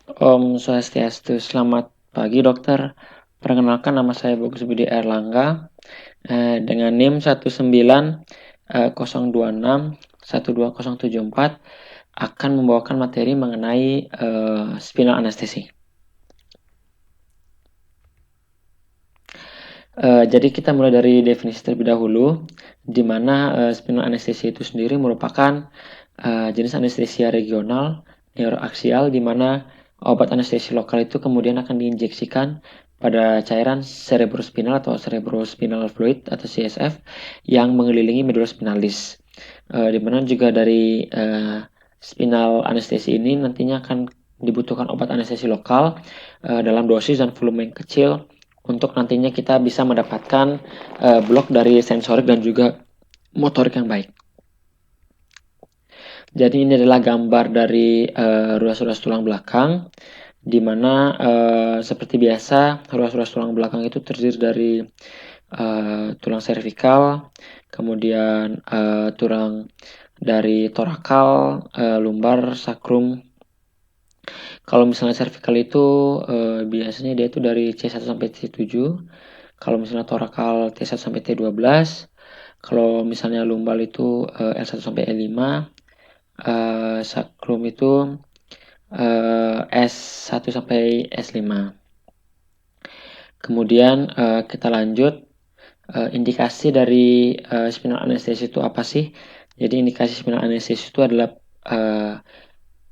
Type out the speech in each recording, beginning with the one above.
Om Swastiastu, selamat pagi dokter. Perkenalkan nama saya Bagus Budi Erlangga dengan NIM 19026 12074 akan membawakan materi mengenai spinal anestesi. Jadi kita mulai dari definisi terlebih dahulu, di mana spinal anestesi itu sendiri merupakan jenis anestesia regional neuroaksial, di mana obat anestesi lokal itu kemudian akan diinjeksikan pada cairan cerebrospinal atau cerebrospinal fluid atau CSF yang mengelilingi medula spinalis. Di mana juga dari spinal anestesi ini nantinya akan dibutuhkan obat anestesi lokal dalam dosis dan volume yang kecil untuk nantinya kita bisa mendapatkan blok dari sensorik dan juga motorik yang baik. Jadi ini adalah gambar dari ruas-ruas tulang belakang, di mana seperti biasa ruas-ruas tulang belakang itu terdiri dari tulang servikal, kemudian tulang dari torakal, lumbar, sakrum. Kalau misalnya servikal itu biasanya dia itu dari C1 sampai C7. Kalau misalnya torakal T1 sampai T12. Kalau misalnya lumbar itu L1 sampai L5. Sakrum itu S1 sampai S5. Kemudian kita lanjut, indikasi dari spinal anestesi itu apa sih? Jadi indikasi spinal anestesi itu adalah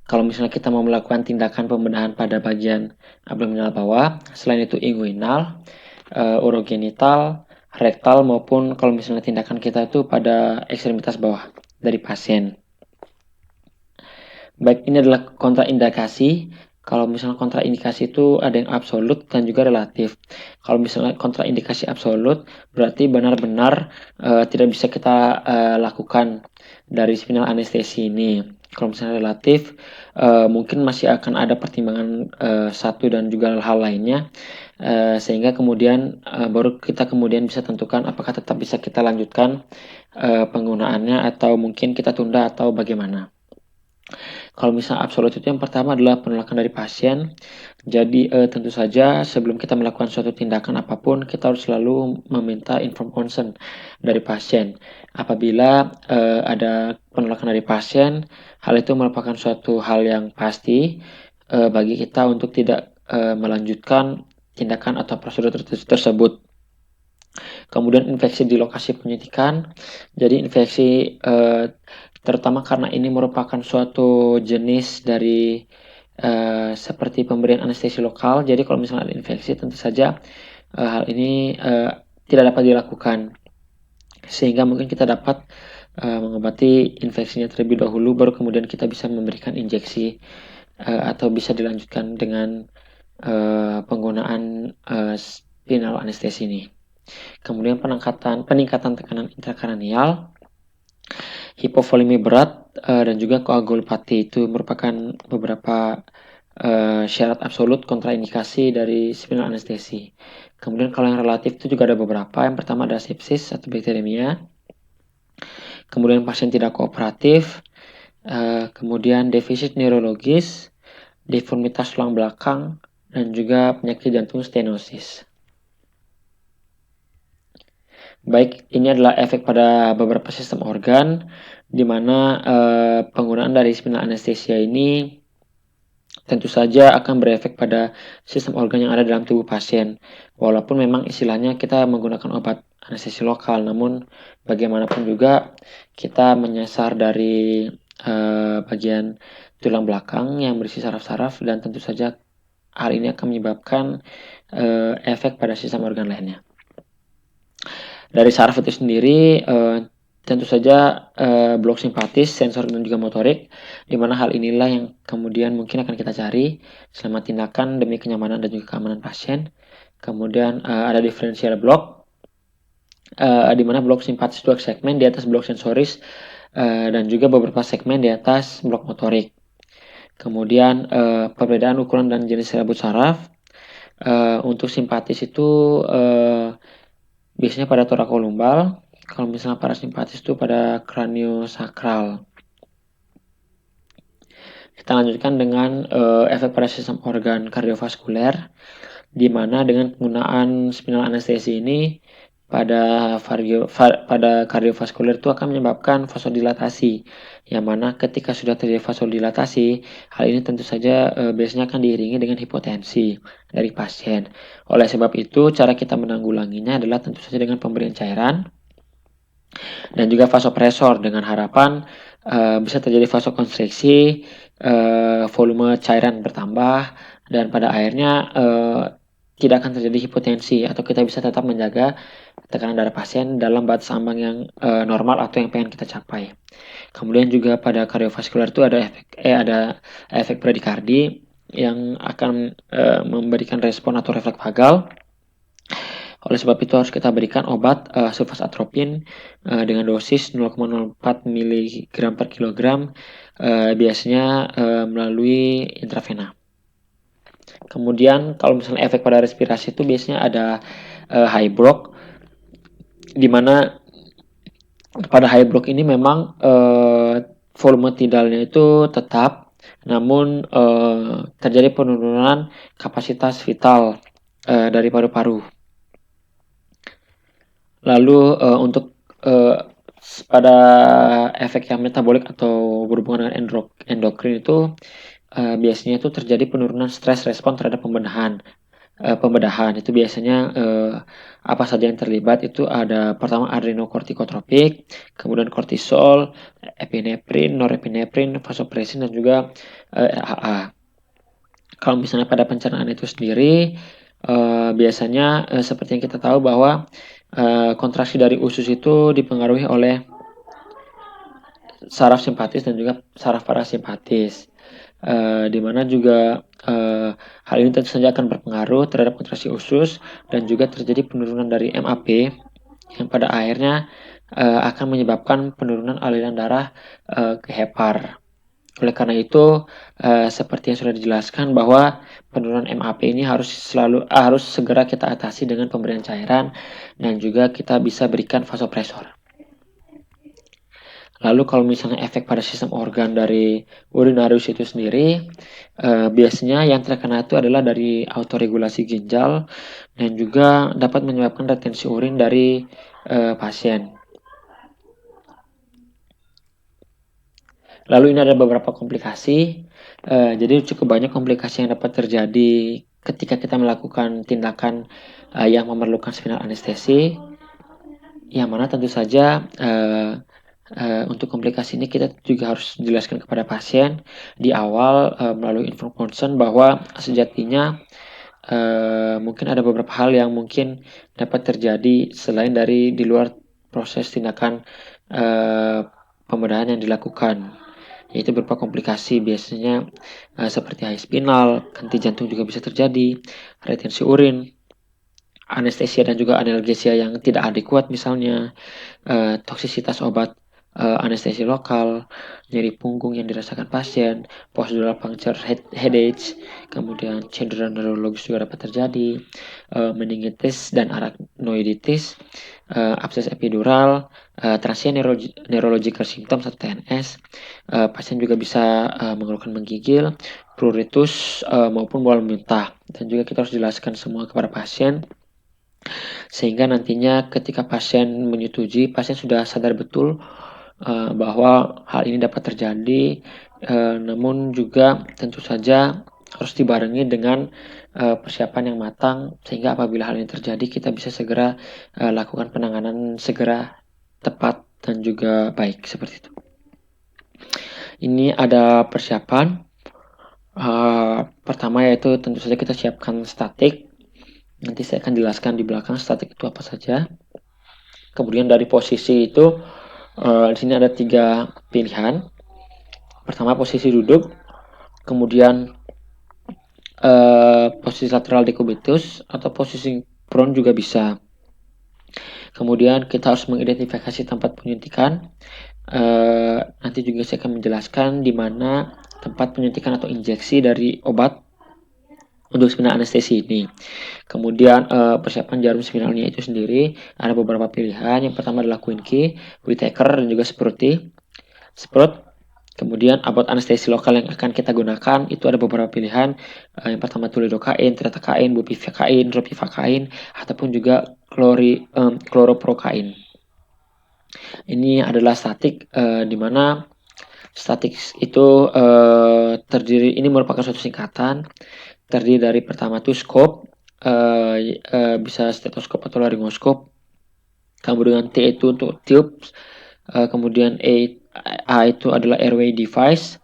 kalau misalnya kita mau melakukan tindakan pembedahan pada bagian abdominal bawah, selain itu inguinal, urogenital, rektal, maupun kalau misalnya tindakan kita itu pada ekstremitas bawah dari pasien. Baik, ini adalah kontraindikasi. Kalau misalnya kontraindikasi itu ada yang absolut dan juga relatif. Kalau misalnya kontraindikasi absolut berarti benar-benar tidak bisa kita lakukan dari spinal anestesi ini. Kalau misalnya relatif mungkin masih akan ada pertimbangan satu dan juga hal-hal lainnya sehingga kemudian baru kita kemudian bisa tentukan apakah tetap bisa kita lanjutkan penggunaannya atau mungkin kita tunda atau bagaimana. Kalau misalnya absolut itu yang pertama adalah penolakan dari pasien. Jadi tentu saja sebelum kita melakukan suatu tindakan apapun, kita harus selalu meminta informed consent dari pasien. Apabila ada penolakan dari pasien, hal itu merupakan suatu hal yang pasti bagi kita untuk tidak melanjutkan tindakan atau prosedur tersebut. Kemudian infeksi di lokasi penyuntikan. Jadi infeksi terutama karena ini merupakan suatu jenis dari seperti pemberian anestesi lokal. Jadi kalau misalnya ada infeksi tentu saja hal ini tidak dapat dilakukan. Sehingga mungkin kita dapat mengobati infeksinya terlebih dahulu baru kemudian kita bisa memberikan injeksi atau bisa dilanjutkan dengan penggunaan spinal anestesi ini. Kemudian peningkatan tekanan intrakranial, hipovolemi berat, dan juga koagulopati itu merupakan beberapa syarat absolut kontraindikasi dari spinal anestesi. Kemudian kalau yang relatif itu juga ada beberapa. Yang pertama ada sepsis atau bakteremia. Kemudian pasien tidak kooperatif. Kemudian defisit neurologis, deformitas tulang belakang, dan juga penyakit jantung stenosis. Baik, ini adalah efek pada beberapa sistem organ, di mana penggunaan dari spinal anestesia ini tentu saja akan berefek pada sistem organ yang ada dalam tubuh pasien. Walaupun memang istilahnya kita menggunakan obat anestesi lokal, namun bagaimanapun juga kita menyasar dari bagian tulang belakang yang berisi saraf-saraf dan tentu saja hal ini akan menyebabkan efek pada sistem organ lainnya. Dari saraf itu sendiri tentu saja blok simpatis, sensor dan juga motorik, di mana hal inilah yang kemudian mungkin akan kita cari selama tindakan demi kenyamanan dan juga keamanan pasien. Kemudian ada differential block, di mana blok simpatis 2 segmen di atas blok sensoris dan juga beberapa segmen di atas blok motorik. Kemudian perbedaan ukuran dan jenis rambut saraf. Untuk simpatis itu biasanya pada torakolumbal, kalau misalnya parasimpatis itu pada kraniosakral. Kita lanjutkan dengan efek pada sistem organ kardiovaskuler, di mana dengan penggunaan spinal anestesi ini pada kardiovaskuler itu akan menyebabkan vasodilatasi, yang mana ketika sudah terjadi vasodilatasi, hal ini tentu saja biasanya akan diiringi dengan hipotensi dari pasien. Oleh sebab itu, cara kita menanggulanginya adalah tentu saja dengan pemberian cairan dan juga vasopresor, dengan harapan bisa terjadi vasokonstriksi, volume cairan bertambah, dan pada akhirnya tidak akan terjadi hipotensi, atau kita bisa tetap menjaga tekanan darah pasien dalam batas ambang yang normal atau yang pengen kita capai. Kemudian juga pada kardiovaskuler itu ada efek bradikardi yang akan memberikan respon atau refleks vagal. Oleh sebab itu harus kita berikan obat sulfasatropin dengan dosis 0,04 mg per kilogram, biasanya melalui intravena. Kemudian kalau misalnya efek pada respirasi itu biasanya ada high block, di mana pada high block ini memang volume tidalnya itu tetap, namun terjadi penurunan kapasitas vital dari paru-paru. Lalu untuk pada efek yang metabolik atau berhubungan dengan endokrin itu biasanya itu terjadi penurunan stres respon terhadap pembedahan. Itu biasanya apa saja yang terlibat itu ada pertama adrenokortikotropik, kemudian kortisol, epinefrin, norepinefrin, vasopressin, dan juga RHA. Kalau misalnya pada pencernaan itu sendiri biasanya seperti yang kita tahu bahwa kontraksi dari usus itu dipengaruhi oleh saraf simpatis dan juga saraf parasimpatis, di mana juga hal ini tentu saja akan berpengaruh terhadap kontraksi usus, dan juga terjadi penurunan dari MAP yang pada akhirnya akan menyebabkan penurunan aliran darah ke hepar. Oleh karena itu, seperti yang sudah dijelaskan bahwa penurunan MAP ini harus segera kita atasi dengan pemberian cairan, dan juga kita bisa berikan vasopresor. Lalu kalau misalnya efek pada sistem organ dari urinarius itu sendiri, biasanya yang terkena itu adalah dari autoregulasi ginjal, dan juga dapat menyebabkan retensi urin dari pasien. Lalu ini ada beberapa komplikasi, jadi cukup banyak komplikasi yang dapat terjadi ketika kita melakukan tindakan yang memerlukan spinal anestesi, yang mana tentu saja untuk komplikasi ini kita juga harus jelaskan kepada pasien di awal melalui info concern bahwa sejatinya mungkin ada beberapa hal yang mungkin dapat terjadi selain dari di luar proses tindakan pembedahan yang dilakukan, yaitu berupa komplikasi biasanya seperti high spinal, henti jantung juga bisa terjadi, retensi urin, anestesia dan juga analgesia yang tidak adekuat, misalnya toksisitas obat anestesi lokal, nyeri punggung yang dirasakan pasien, postural puncture headache, kemudian cedera neurologis juga dapat terjadi, meningitis dan arachnoiditis, abses epidural, transient neurological symptoms atau TNS. Pasien juga bisa mengeluhkan menggigil, pruritus maupun mual muntah, dan juga kita harus jelaskan semua kepada pasien sehingga nantinya ketika pasien menyetujui, pasien sudah sadar betul bahwa hal ini dapat terjadi, namun juga tentu saja harus dibarengi dengan persiapan yang matang, sehingga apabila hal ini terjadi kita bisa segera lakukan penanganan segera, tepat, dan juga baik, seperti itu. Ini ada persiapan. Pertama yaitu tentu saja kita siapkan statik. Nanti saya akan jelaskan di belakang statik itu apa saja. Kemudian dari posisi itu di sini ada 3 pilihan. Pertama posisi duduk, kemudian posisi lateral dekubitus, atau posisi prone juga bisa. Kemudian kita harus mengidentifikasi tempat penyuntikan. Nanti juga saya akan menjelaskan di mana tempat penyuntikan atau injeksi dari obat untuk spinal anestesi ini. Kemudian persiapan jarum spinalnya itu sendiri ada beberapa pilihan. Yang pertama adalah Quincke, Whittaker, dan juga Sprutty. Sprut. Kemudian about anestesi lokal yang akan kita gunakan itu ada beberapa pilihan. Yang pertama itu lidocaine, tretakain, bupivacain, ropivacain, ataupun juga chloroprocaine. Ini adalah statik di mana statik itu terdiri, ini merupakan suatu singkatan, terdiri dari pertama itu scope, bisa stetoskop atau laryngoskop. Kemudian T itu untuk tube, kemudian A itu adalah airway device,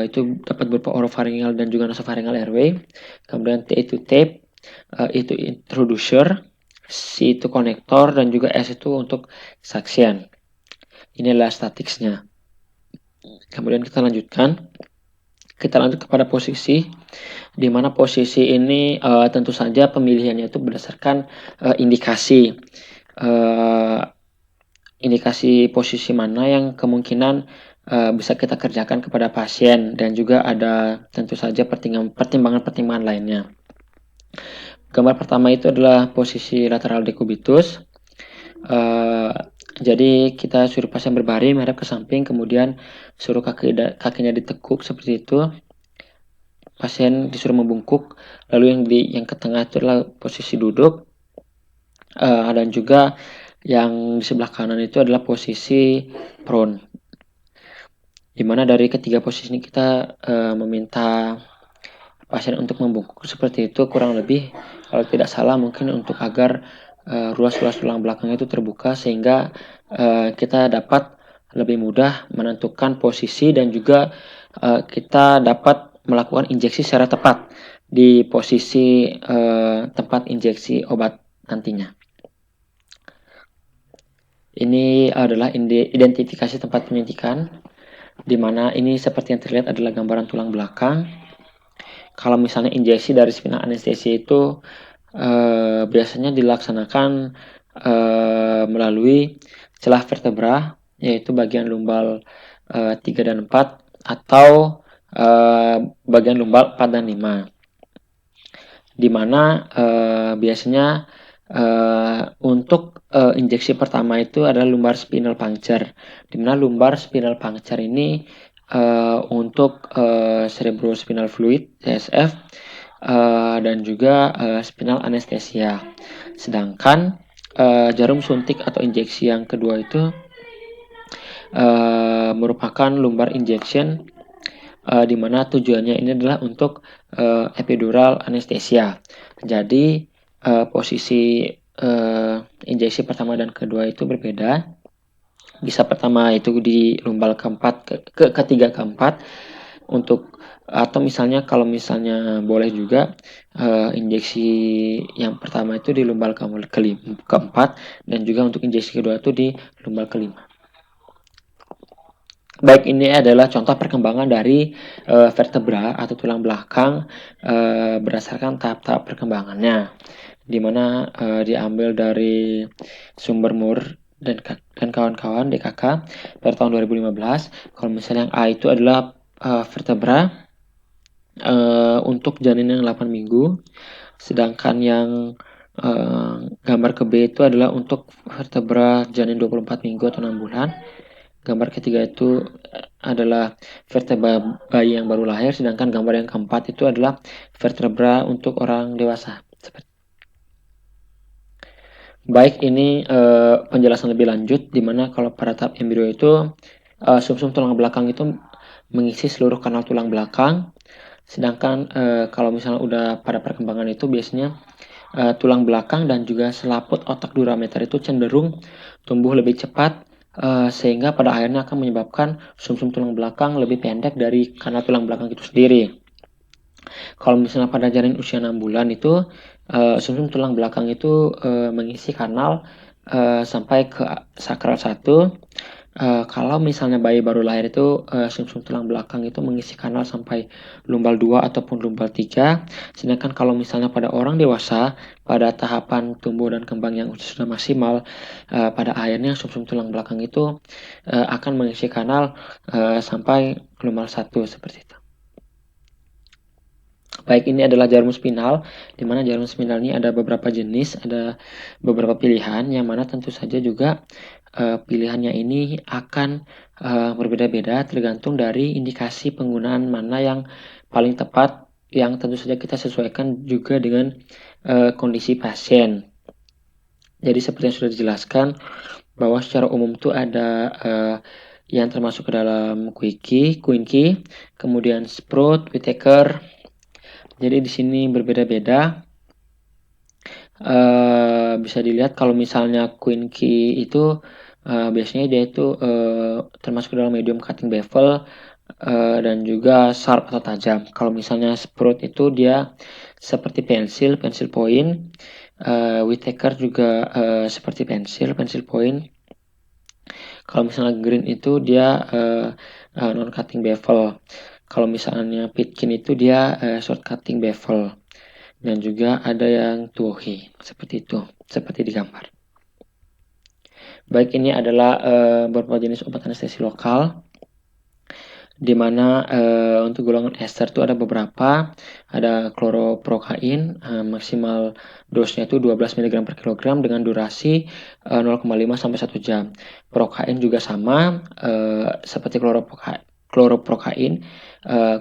itu dapat berupa oropharyngeal dan juga nasopharyngeal airway. Kemudian T itu tape, itu introducer, C itu konektor, dan juga S itu untuk suction. Ini adalah staticsnya. Kemudian kita lanjutkan. Kita lanjut kepada posisi, di mana posisi ini tentu saja pemilihannya itu berdasarkan indikasi. Indikasi posisi mana yang kemungkinan bisa kita kerjakan kepada pasien, dan juga ada tentu saja pertimbangan-pertimbangan lainnya. Gambar pertama itu adalah posisi lateral decubitus. Jadi kita suruh pasien berbaring menghadap ke samping, kemudian suruh kakinya ditekuk seperti itu. Pasien disuruh membungkuk, lalu yang ke tengah itu adalah posisi duduk, dan juga yang di sebelah kanan itu adalah posisi prone. Dimana dari ketiga posisi ini kita meminta pasien untuk membungkuk seperti itu, kurang lebih kalau tidak salah mungkin untuk agar ruas-ruas tulang belakang itu terbuka, sehingga kita dapat lebih mudah menentukan posisi, dan juga kita dapat melakukan injeksi secara tepat di posisi tempat injeksi obat nantinya. Ini adalah identifikasi tempat penyuntikan, di mana ini seperti yang terlihat adalah gambaran tulang belakang. Kalau misalnya injeksi dari spinal anestesi itu biasanya dilaksanakan melalui celah vertebra, yaitu bagian lumbal 3 dan 4, atau bagian lumbal 4 dan 5. Dimana biasanya untuk injeksi pertama itu adalah lumbar spinal puncture, dimana lumbar spinal puncture ini untuk cerebrospinal fluid CSF, dan juga spinal anestesia. Sedangkan jarum suntik atau injeksi yang kedua itu merupakan lumbar injection, di mana tujuannya ini adalah untuk epidural anestesia. Jadi posisi injeksi pertama dan kedua itu berbeda. Bisa pertama itu di lumbal keempat ketiga keempat, untuk, atau misalnya kalau misalnya boleh juga injeksi yang pertama itu di lumbal keempat, dan juga untuk injeksi kedua itu di lumbal kelima. Baik, ini adalah contoh perkembangan dari vertebra atau tulang belakang berdasarkan tahap-tahap perkembangannya, di mana diambil dari sumber Moore dan kawan-kawan DKK pada tahun 2015. Kalau misalnya yang A itu adalah vertebra untuk janin yang 8 minggu, sedangkan yang gambar ke B itu adalah untuk vertebra janin 24 minggu atau 6 bulan. Gambar ketiga itu adalah vertebra bayi yang baru lahir, sedangkan gambar yang keempat itu adalah vertebra untuk orang dewasa. Baik, ini penjelasan lebih lanjut, dimana kalau pada tahap embrio itu sumsum tulang belakang itu mengisi seluruh kanal tulang belakang, sedangkan kalau misalnya udah pada perkembangan itu biasanya tulang belakang dan juga selaput otak durameter itu cenderung tumbuh lebih cepat, sehingga pada akhirnya akan menyebabkan sumsum tulang belakang lebih pendek dari kanal tulang belakang itu sendiri. Kalau misalnya pada janin usia 6 bulan itu sumsum tulang belakang itu mengisi kanal sampai ke sakral 1. Kalau misalnya bayi baru lahir itu sumsum tulang belakang itu mengisi kanal sampai lumbal 2 ataupun lumbal 3. Sedangkan kalau misalnya pada orang dewasa pada tahapan tumbuh dan kembang yang sudah maksimal, pada akhirnya sumsum tulang belakang itu akan mengisi kanal sampai lumbal 1 seperti itu. Baik, ini adalah jarum spinal, di mana jarum spinal ini ada beberapa jenis, ada beberapa pilihan, yang mana tentu saja juga pilihannya ini akan berbeda-beda tergantung dari indikasi penggunaan mana yang paling tepat, yang tentu saja kita sesuaikan juga dengan kondisi pasien. Jadi seperti yang sudah dijelaskan bahwa secara umum tuh ada yang termasuk ke dalam Quinky, kemudian Sprout, Whittaker. Jadi di sini berbeda-beda. Bisa dilihat kalau misalnya Quinky itu biasanya dia itu termasuk ke dalam medium cutting bevel dan juga sharp atau tajam. Kalau misalnya Sprout itu dia seperti pensil point. Whittaker juga seperti pensil point. Kalau misalnya green itu dia non cutting bevel. Kalau misalnya Pitkin itu dia short cutting bevel. Dan juga ada yang tuohi seperti itu, seperti di gambar. Baik, ini adalah beberapa jenis obat anestesi lokal, di mana untuk golongan ester itu ada beberapa. Ada kloroprokain, maksimal dosnya itu 12 mg per kilogram dengan durasi 0,5 sampai 1 jam. Prokain juga sama seperti kloroprokain.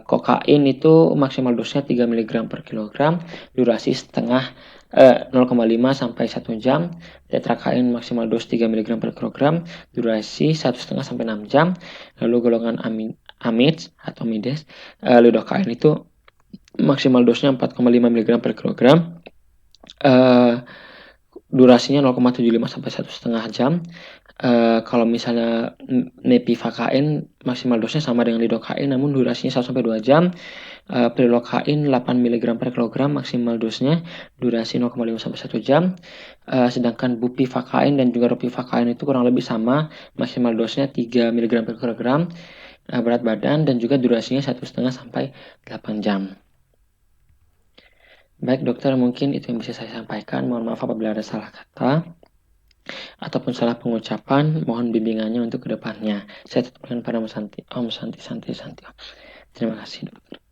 Kokain itu maksimal dosnya 3 mg per kilogram, durasi 0,5 sampai 1 jam. Tetrakain maksimal dos 3 mg per kilogram, durasi 1,5 sampai 6 jam. Lalu golongan amids atau mides, lidocaine itu maksimal dosnya 4,5 mg per kilogram, durasinya 0,75 sampai 1,5 jam. Kalau misalnya nepivacain maksimal dosnya sama dengan lidocaine namun durasinya 1 sampai 2 jam. Prilocaine 8 mg per kilogram maksimal dosnya, durasi 0,5 sampai 1 jam. Sedangkan bupivacain dan juga ropivacain itu kurang lebih sama, maksimal dosnya 3 mg per kilogram berat badan dan juga durasinya 1,5 sampai 8 jam. Baik dokter, mungkin itu yang bisa saya sampaikan. Mohon maaf apabila ada salah kata ataupun salah pengucapan. Mohon bimbingannya untuk kedepannya. Saya tutup dengan pada Om Santi. Terima kasih dokter.